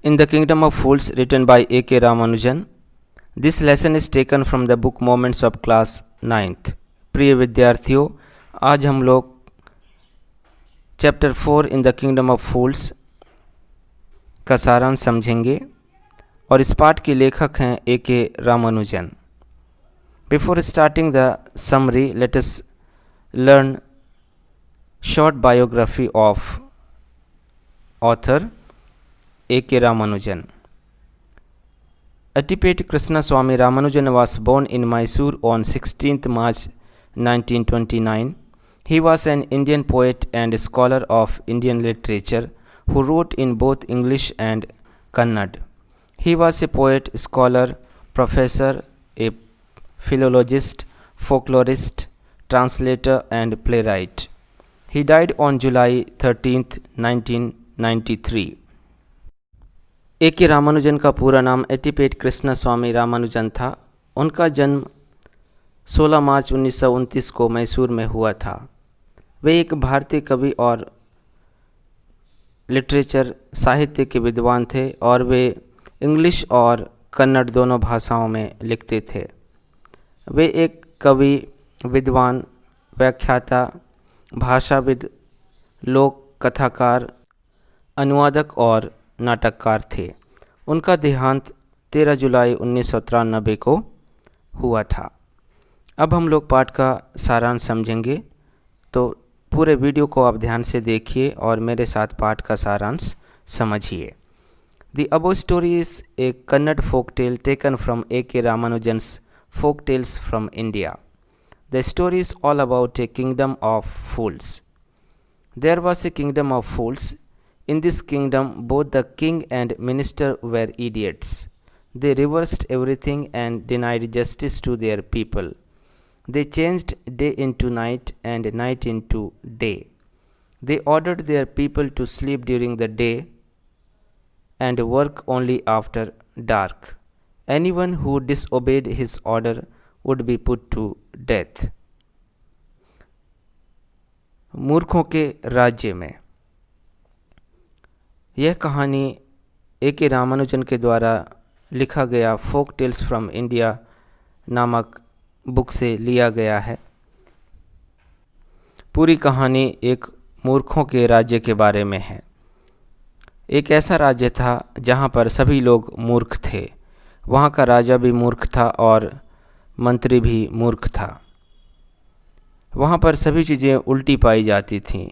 In the Kingdom of Fools, written by A.K. Ramanujan. This lesson is taken from the book Moments of Class 9th. प्रिय विद्यार्थियों, आज हम लोग chapter 4 in the kingdom of fools का सारांश समझेंगे और इस पाठ के लेखक हैं A.K. Ramanujan. Before starting the summary, let us learn short biography of author A.K. Ramanujan. Attipet Krishnaswamy Ramanujan was born in Mysore on 16th March 1929. He was an Indian poet and scholar of Indian literature who wrote in both English and Kannada. He was a poet, scholar, professor, a philologist, folklorist, translator and playwright. He died on July 13th, 1993. A.K. Ramanujan का पूरा नाम एटिपेट कृष्णस्वामी रामानुजन था. उनका जन्म 16 मार्च 1929 को मैसूर में हुआ था. वे एक भारतीय कवि और लिटरेचर साहित्य के विद्वान थे और वे इंग्लिश और कन्नड़ दोनों भाषाओं में लिखते थे. वे एक कवि, विद्वान, व्याख्याता, भाषाविद, लोक कथाकार, अनुवादक और नाटककार थे. उनका देहांत 13 जुलाई 1993 को हुआ था. अब हम लोग पाठ का सारांश समझेंगे, तो पूरे वीडियो को आप ध्यान से देखिए और मेरे साथ पाठ का सारांश समझिए. The above story is a Kannada folk tale taken from A.K. Ramanujan's Folk Tales from India. The story is all about a kingdom of fools. There was a kingdom of fools. In this kingdom, both the king and minister were idiots. They reversed everything and denied justice to their people. They changed day into night and night into day. They ordered their people to sleep during the day and work only after dark. Anyone who disobeyed his order would be put to death. मूर्खों के राज्य में. यह कहानी A.K. Ramanujan के द्वारा लिखा गया फोक टेल्स फ्रॉम इंडिया नामक बुक से लिया गया है. पूरी कहानी एक मूर्खों के राज्य के बारे में है. एक ऐसा राज्य था जहां पर सभी लोग मूर्ख थे. वहां का राजा भी मूर्ख था और मंत्री भी मूर्ख था. वहां पर सभी चीज़ें उल्टी पाई जाती थीं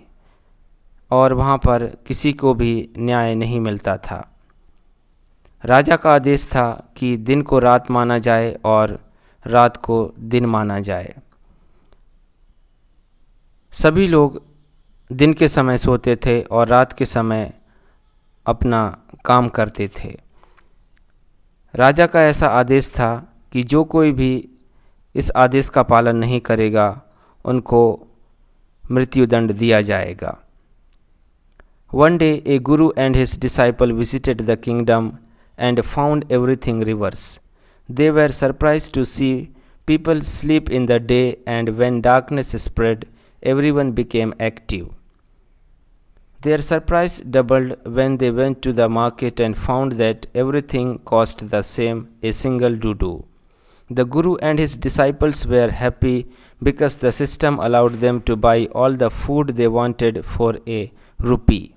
और वहां पर किसी को भी न्याय नहीं मिलता था. राजा का आदेश था कि दिन को रात माना जाए और रात को दिन माना जाए. सभी लोग दिन के समय सोते थे और रात के समय अपना काम करते थे. राजा का ऐसा आदेश था कि जो कोई भी इस आदेश का पालन नहीं करेगा उनको मृत्युदंड दिया जाएगा. One day a guru and his disciple visited the kingdom and found everything reverse. They were surprised to see people sleep in the day, and when darkness spread, everyone became active. Their surprise doubled when they went to the market and found that everything cost the same, a single dudu. The guru and his disciples were happy because the system allowed them to buy all the food they wanted for a rupee.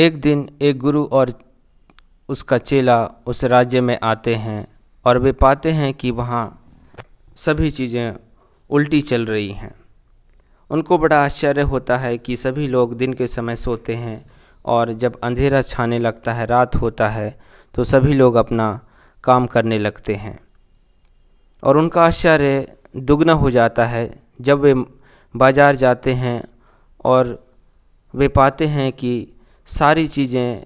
एक दिन एक गुरु और उसका चेला उस राज्य में आते हैं और वे पाते हैं कि वहाँ सभी चीज़ें उल्टी चल रही हैं. उनको बड़ा आश्चर्य होता है कि सभी लोग दिन के समय सोते हैं और जब अंधेरा छाने लगता है, रात होता है, तो सभी लोग अपना काम करने लगते हैं. और उनका आश्चर्य दुगना हो जाता है जब वे बाजार जाते हैं और वे पाते हैं कि सारी चीज़ें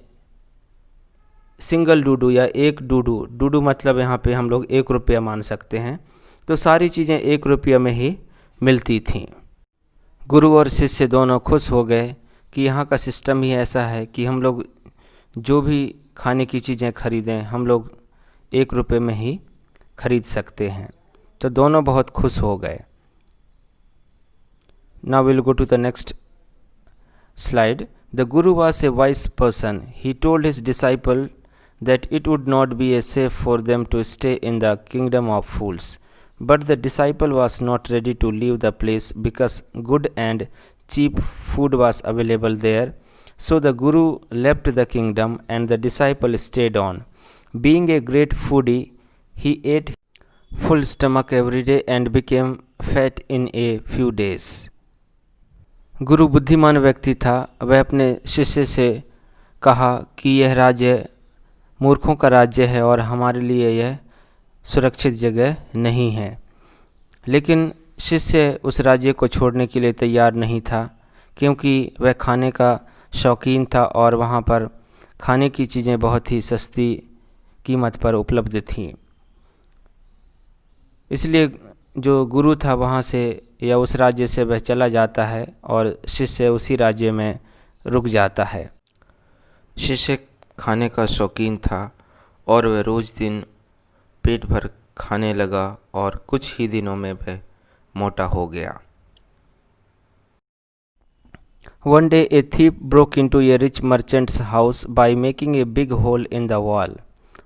सिंगल डूडू या एक डूडू मतलब यहाँ पे हम लोग 1 रुपया मान सकते हैं, तो सारी चीज़ें 1 रुपया में ही मिलती थीं. गुरु और शिष्य दोनों खुश हो गए कि यहाँ का सिस्टम ही ऐसा है कि हम लोग जो भी खाने की चीज़ें खरीदें हम लोग 1 रुपये में ही खरीद सकते हैं. तो दोनों बहुत खुश हो गए. Now we'll go to the next slide. The Guru was a wise person. He told his disciple that it would not be safe for them to stay in the kingdom of fools. But the disciple was not ready to leave the place because good and cheap food was available there. So the Guru left the kingdom and the disciple stayed on. Being a great foodie, he ate full stomach every day and became fat in a few days. गुरु बुद्धिमान व्यक्ति था। वह अपने शिष्य से कहा कि यह राज्य मूर्खों का राज्य है और हमारे लिए यह सुरक्षित जगह नहीं है। लेकिन शिष्य उस राज्य को छोड़ने के लिए तैयार नहीं था, क्योंकि वह खाने का शौकीन था और वहाँ पर खाने की चीज़ें बहुत ही सस्ती कीमत पर उपलब्ध थीं। इसलिए जो गुरु था वहाँ से या उस राज्य से वह चला जाता है और शिष्य उसी राज्य में रुक जाता है। शिष्य खाने का शौकीन था और वह रोज दिन पेट भर खाने लगा और कुछ ही दिनों में वह मोटा हो गया। One day a thief broke into a rich merchant's house by making a big hole in the wall.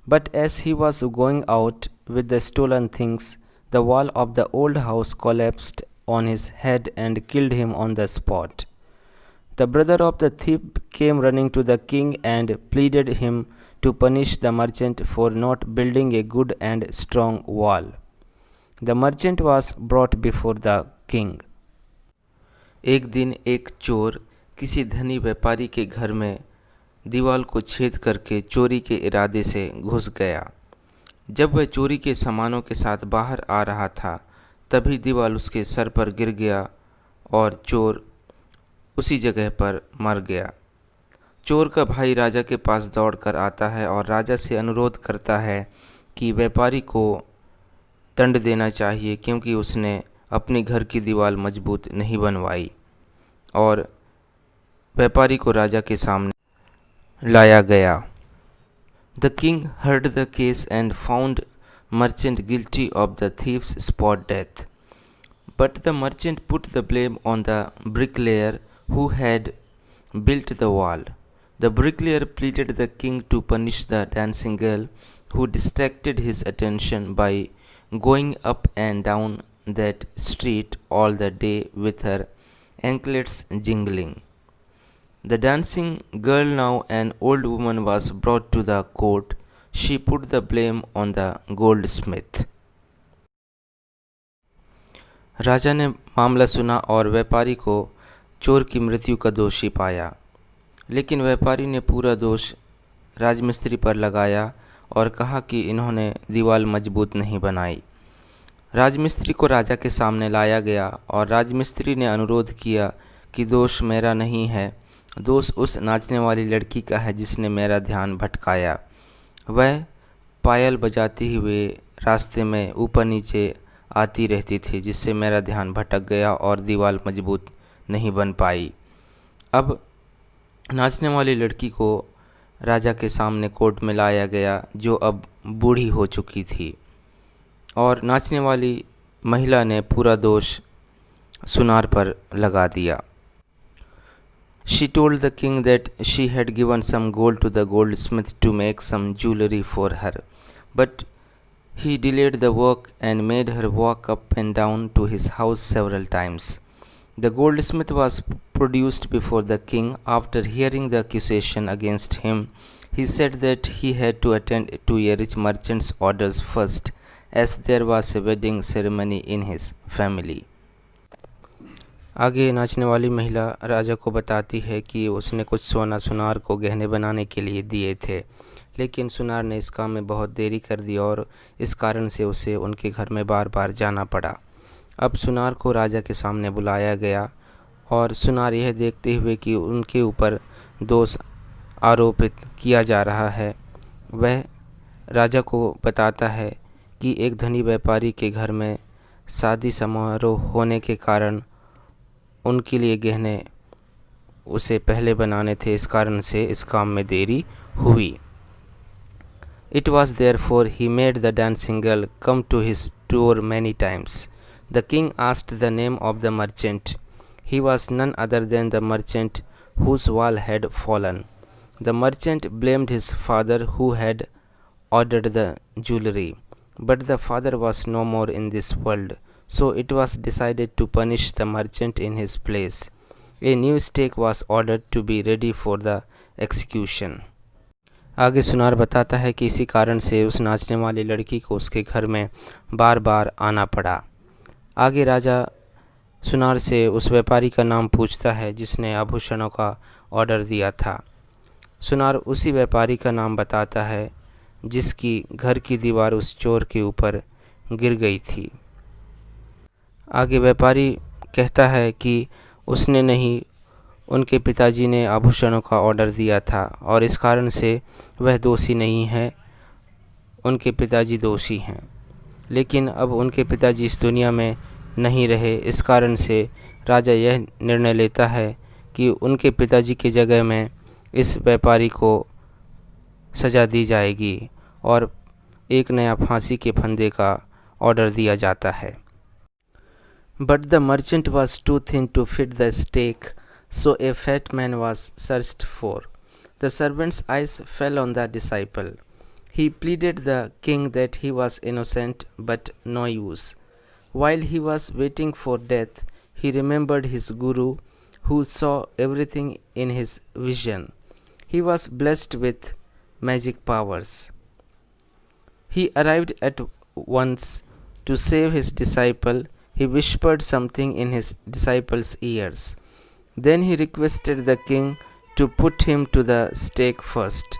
But as he was going out with the stolen things, the wall of the old house collapsed on his head and killed him on the spot. The brother of the thief came running to the king and pleaded him to punish the merchant for not building a good and strong wall. The merchant was brought before the king. एक दिन एक चोर किसी धनी व्यापारी के घर में दीवार को छेद करके चोरी के इरादे से घुस गया। जब वह चोरी के सामानों के साथ बाहर आ रहा था, तभी दीवार उसके सर पर गिर गया और चोर उसी जगह पर मर गया। चोर का भाई राजा के पास दौड़कर आता है और राजा से अनुरोध करता है कि व्यापारी को दंड देना चाहिए, क्योंकि उसने अपने घर की दीवार मजबूत नहीं बनवाई। और व्यापारी को राजा के सामने लाया गया। The king heard the case and found merchant guilty of the thief's spot death. But the merchant put the blame on the bricklayer who had built the wall. The bricklayer pleaded the king to punish the dancing girl who distracted his attention by going up and down that street all the day with her anklets jingling. The dancing girl, now an old woman, was brought to the court. She put the blame on the goldsmith. राजा ने मामला सुना और व्यापारी को चोर की मृत्यु का दोषी पाया, लेकिन व्यापारी ने पूरा दोष राजमिस्त्री पर लगाया और कहा कि इन्होंने दीवार मजबूत नहीं बनाई। राजमिस्त्री को राजा के सामने लाया गया और राजमिस्त्री ने अनुरोध किया कि दोष मेरा नहीं है, दोष उस नाचने वाली लड़की का है जिसने मेरा ध्यान भटकाया। वह पायल बजाती हुए रास्ते में ऊपर नीचे आती रहती थी, जिससे मेरा ध्यान भटक गया और दीवार मजबूत नहीं बन पाई। अब नाचने वाली लड़की को राजा के सामने कोर्ट में लाया गया, जो अब बूढ़ी हो चुकी थी, और नाचने वाली महिला ने पूरा दोष सुनार पर लगा दिया। She told the king that she had given some gold to the goldsmith to make some jewelry for her, but he delayed the work and made her walk up and down to his house several times. The goldsmith was produced before the king. After hearing the accusation against him, he said that he had to attend to a rich merchant's orders first, as there was a wedding ceremony in his family. आगे नाचने वाली महिला राजा को बताती है कि उसने कुछ सोना सुनार को गहने बनाने के लिए दिए थे, लेकिन सुनार ने इस काम में बहुत देरी कर दी और इस कारण से उसे उनके घर में बार बार जाना पड़ा। अब सुनार को राजा के सामने बुलाया गया और सुनार यह देखते हुए कि उनके ऊपर दोष आरोपित किया जा रहा है, वह राजा को बताता है कि एक धनी व्यापारी के घर में शादी समारोह होने के कारण उनके लिए गहने उसे पहले बनाने थे, इस कारण से इस काम में देरी हुई। It was therefore he made the dancing girl come to his door many times. The king asked the name of the merchant. He was none other than the merchant whose wall had fallen. The merchant blamed his father who had ordered the jewelry, but the father was no more in this world, so it was decided to punish the merchant in his place. A new stake was ordered to be ready for the execution. आगे सुनार बताता है कि इसी कारण से उस नाचने वाली लड़की को उसके घर में बार बार आना पड़ा। आगे राजा सुनार से उस व्यापारी का नाम पूछता है जिसने आभूषणों का ऑर्डर दिया था। सुनार उसी व्यापारी का नाम बताता है जिसकी घर की दीवार उस चोर के ऊपर गिर गई थी। आगे व्यापारी कहता है कि उसने नहीं, उनके पिताजी ने आभूषणों का ऑर्डर दिया था और इस कारण से वह दोषी नहीं है, उनके पिताजी दोषी हैं। लेकिन अब उनके पिताजी इस दुनिया में नहीं रहे, इस कारण से राजा यह निर्णय लेता है कि उनके पिताजी की जगह में इस व्यापारी को सजा दी जाएगी और एक नया फांसी के फंदे का ऑर्डर दिया जाता है। But the merchant was too thin to fit the stake, so a fat man was searched for. The servant's eyes fell on the disciple. He pleaded the king that he was innocent, but no use. While he was waiting for death, he remembered his guru, who saw everything in his vision. He was blessed with magic powers. He arrived at once to save his disciple. He whispered something in his disciple's ears. Then he requested the king to put him to the stake first.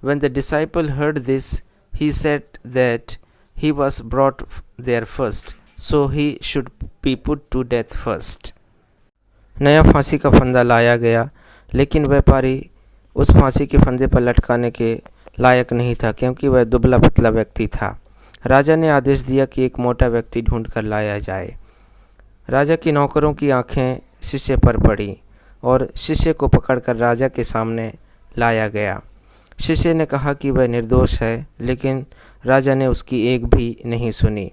When the disciple heard this, he said that he was brought there first, so he should be put to death first. नया फांसी का फंदा लाया गया, लेकिन व्यापारी उस फांसी के फंदे पर लटकाने के लायक नहीं था क्योंकि वह दुबला पतला व्यक्ति था। राजा ने आदेश दिया कि एक मोटा व्यक्ति ढूंढ कर लाया जाए। राजा की नौकरों की आंखें शिष्य पर पड़ी और शिष्य को पकड़कर राजा के सामने लाया गया। शिष्य ने कहा कि वह निर्दोष है, लेकिन राजा ने उसकी एक भी नहीं सुनी।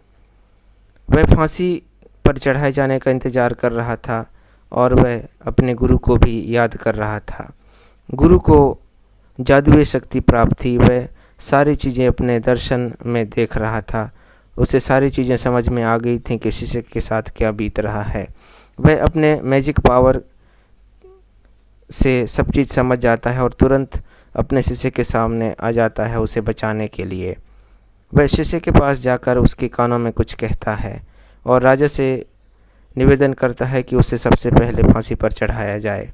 वह फांसी पर चढ़ाए जाने का इंतजार कर रहा था और वह अपने गुरु को भी याद कर रहा था। गुरु को जादुई शक्ति प्राप्त थी, वह सारी चीज़ें अपने दर्शन में देख रहा था। उसे सारी चीज़ें समझ में आ गई थीं कि शिष्य के साथ क्या बीत रहा है। वह अपने मैजिक पावर से सब चीज़ समझ जाता है और तुरंत अपने शिष्य के सामने आ जाता है उसे बचाने के लिए। वह शिष्य के पास जाकर उसके कानों में कुछ कहता है और राजा से निवेदन करता है कि उसे सबसे पहले फांसी पर चढ़ाया जाए।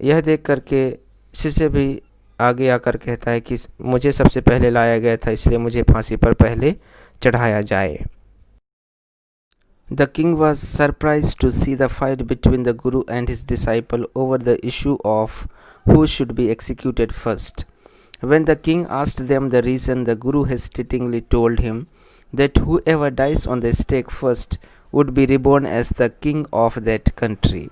यह देख करके शिष्य भी आगे आकर कहता है कि मुझे सबसे पहले लाया गया था, इसलिए मुझे फांसी पर पहले चढ़ाया जाए। The king was surprised to see the fight between the guru and his disciple over the issue of who should be executed first. When the king asked them the reason, the guru hesitatingly told him that whoever dies on the stake first would be reborn as the king of that country.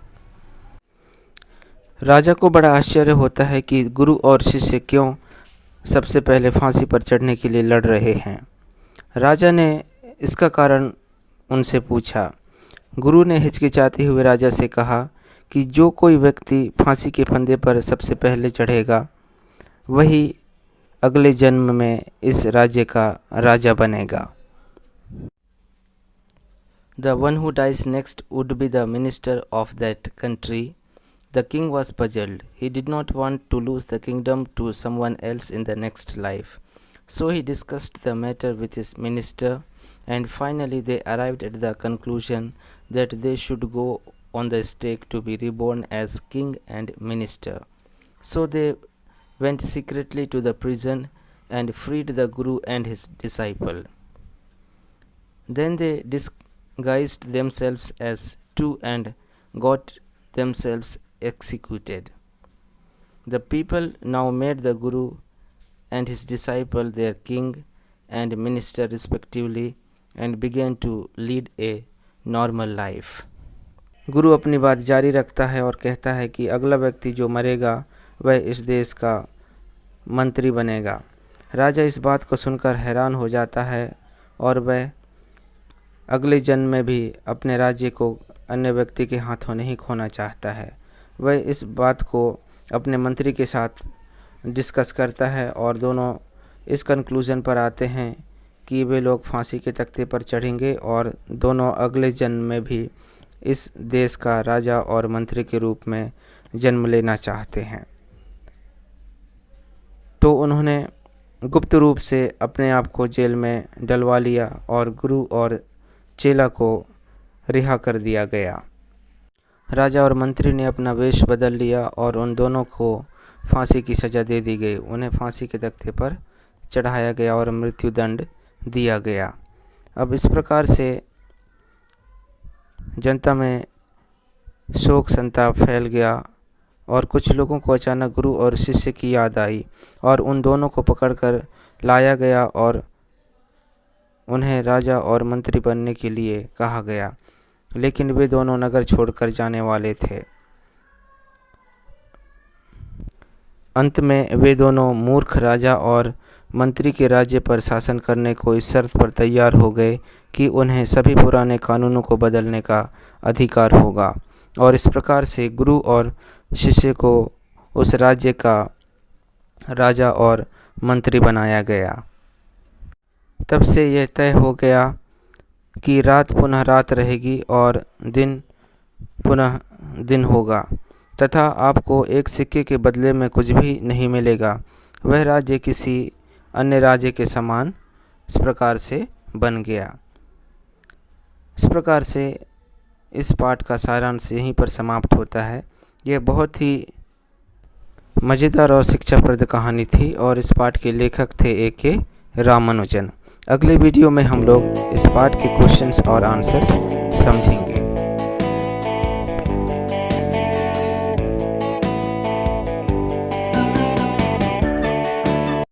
राजा को बड़ा आश्चर्य होता है कि गुरु और शिष्य क्यों सबसे पहले फांसी पर चढ़ने के लिए लड़ रहे हैं। राजा ने इसका कारण उनसे पूछा। गुरु ने हिचकिचाते हुए राजा से कहा कि जो कोई व्यक्ति फांसी के फंदे पर सबसे पहले चढ़ेगा वही अगले जन्म में इस राज्य का राजा बनेगा। The one who dies next would be the minister of that country. The king was puzzled. He did not want to lose the kingdom to someone else in the next life. So he discussed the matter with his minister, and finally they arrived at the conclusion that they should go on the stake to be reborn as king and minister. So they went secretly to the prison and freed the guru and his disciple. Then they disguised themselves as two and got themselves executed. The people now made the guru and his disciple their king and minister respectively and began to lead a normal life. गुरु अपनी बात जारी रखता है और कहता है कि अगला व्यक्ति जो मरेगा वह इस देश का मंत्री बनेगा। राजा इस बात को सुनकर हैरान हो जाता है और वह अगले जन्म में भी अपने राज्य को अन्य व्यक्ति के हाथों नहीं खोना चाहता है। वह इस बात को अपने मंत्री के साथ डिस्कस करता है और दोनों इस कंक्लूजन पर आते हैं कि वे लोग फांसी के तख्ते पर चढ़ेंगे और दोनों अगले जन्म में भी इस देश का राजा और मंत्री के रूप में जन्म लेना चाहते हैं। तो उन्होंने गुप्त रूप से अपने आप को जेल में डलवा लिया और गुरु और चेला को रिहा कर दिया गया। राजा और मंत्री ने अपना वेश बदल लिया और उन दोनों को फांसी की सजा दे दी गई। उन्हें फांसी के तख्ते पर चढ़ाया गया और मृत्युदंड दिया गया। अब इस प्रकार से जनता में शोक संताप फैल गया और कुछ लोगों को अचानक गुरु और शिष्य की याद आई और उन दोनों को पकड़कर लाया गया और उन्हें राजा और मंत्री बनने के लिए कहा गया, लेकिन वे दोनों नगर छोड़कर जाने वाले थे। अंत में वे दोनों मूर्ख राजा और मंत्री के राज्य पर शासन करने को इस शर्त पर तैयार हो गए कि उन्हें सभी पुराने कानूनों को बदलने का अधिकार होगा, और इस प्रकार से गुरु और शिष्य को उस राज्य का राजा और मंत्री बनाया गया। तब से यह तय हो गया कि रात पुनः रात रहेगी और दिन पुनः दिन होगा तथा आपको एक सिक्के के बदले में कुछ भी नहीं मिलेगा। वह राज्य किसी अन्य राज्य के समान इस प्रकार से बन गया। इस प्रकार से इस पाठ का सारांश यहीं पर समाप्त होता है। यह बहुत ही मज़ेदार और शिक्षाप्रद कहानी थी और इस पाठ के लेखक थे ए.के. रामानुजन। अगले वीडियो में हम लोग इस पाठ के क्वेश्चंस और आंसर्स समझेंगे।